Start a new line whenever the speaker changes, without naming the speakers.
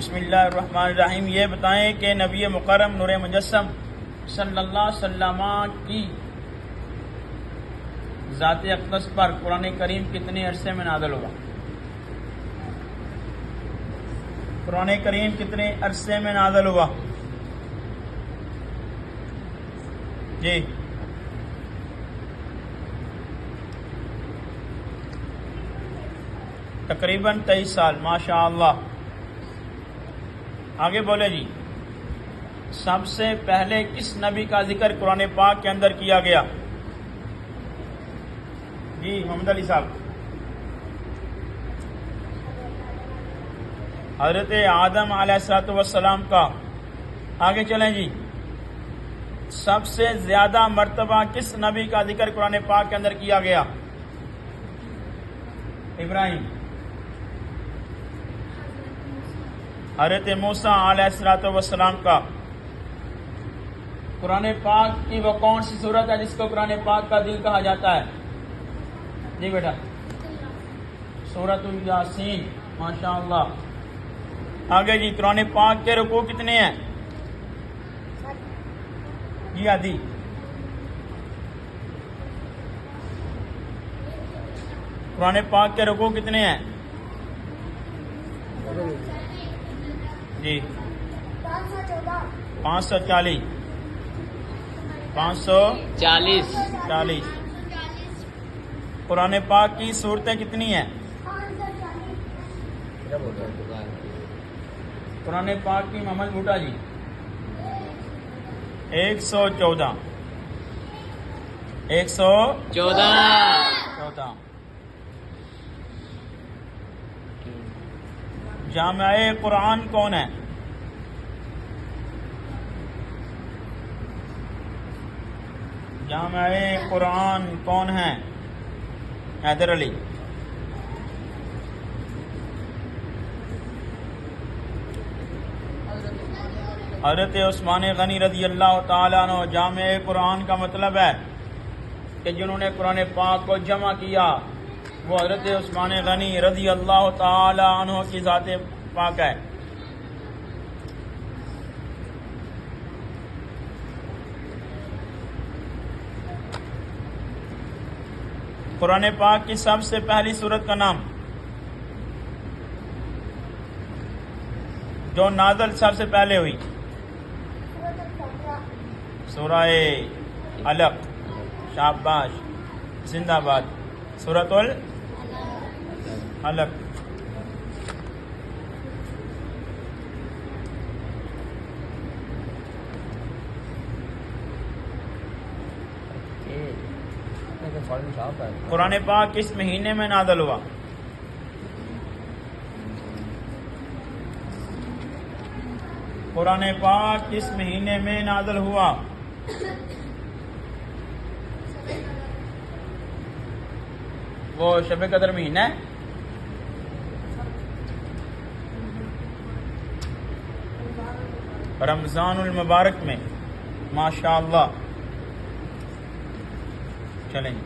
बिस्मिल्लाहिर्रहमानिर्रहीम। ये बताएं कि नबी मुकर्रम नूर मुजस्सम सल्लल्लाहु अलैहि वसल्लम की ज़ात अक़दस पर कुरान करीम कितने अरसे में नाज़िल हुआ? कुरान करीम कितने अरसे में नाज़िल हुआ? जी, तकरीबन 23 साल। माशाअल्लाह। आगे बोले जी, सबसे पहले किस नबी का जिक्र कुरान पाक के अंदर किया गया? जी मोहम्मद अली साहब। हजरत आदम अलैहिस्सलाम का। आगे चलें जी, सबसे ज्यादा मर्तबा किस नबी का जिक्र कुरान पाक के अंदर किया गया? इब्राहिम। हजरत मूसा अलैहिस्सलाम का। कुरान पाक की वो कौन सी सूरत है जिसको कुरान पाक का दिल कहा जाता है? जी बेटा, सूरतुल यासीन। माशाअल्लाह। आगे जी, कुरान पाक के रुकू कितने हैं? जी आदि। कुरान पाक के रुकू कितने हैं? जी 540। 540। कुरान पाक की सूरतें कितनी हैं? कुरान पाक की मोहम्मद भूटा जी 114। 114। जामे कुरान कौन है? जामे कुरान कौन है? हैदर अली। हजरत उस्मान गनी रज़ी अल्लाह ताला अन्हु। जामे कुरान का मतलब है कि जिन्होंने कुरान पाक को जमा किया वो हजरत उस्मान गनी रज़ी अल्लाह ताला अन्हु की ज़ात पाक है। कुरान पाक की सबसे पहली सूरत का नाम जो नाज़िल सबसे पहले हुई? सूरह अलक। शाबाश, जिंदाबाद। सूरतुल अलक। कुरान पाक किस महीने में नाज़िल हुआ? कुरान पाक किस महीने में नाज़िल हुआ? वो शब कदर महीना है। रमजानुल मुबारक में। माशाअल्लाह। चलें।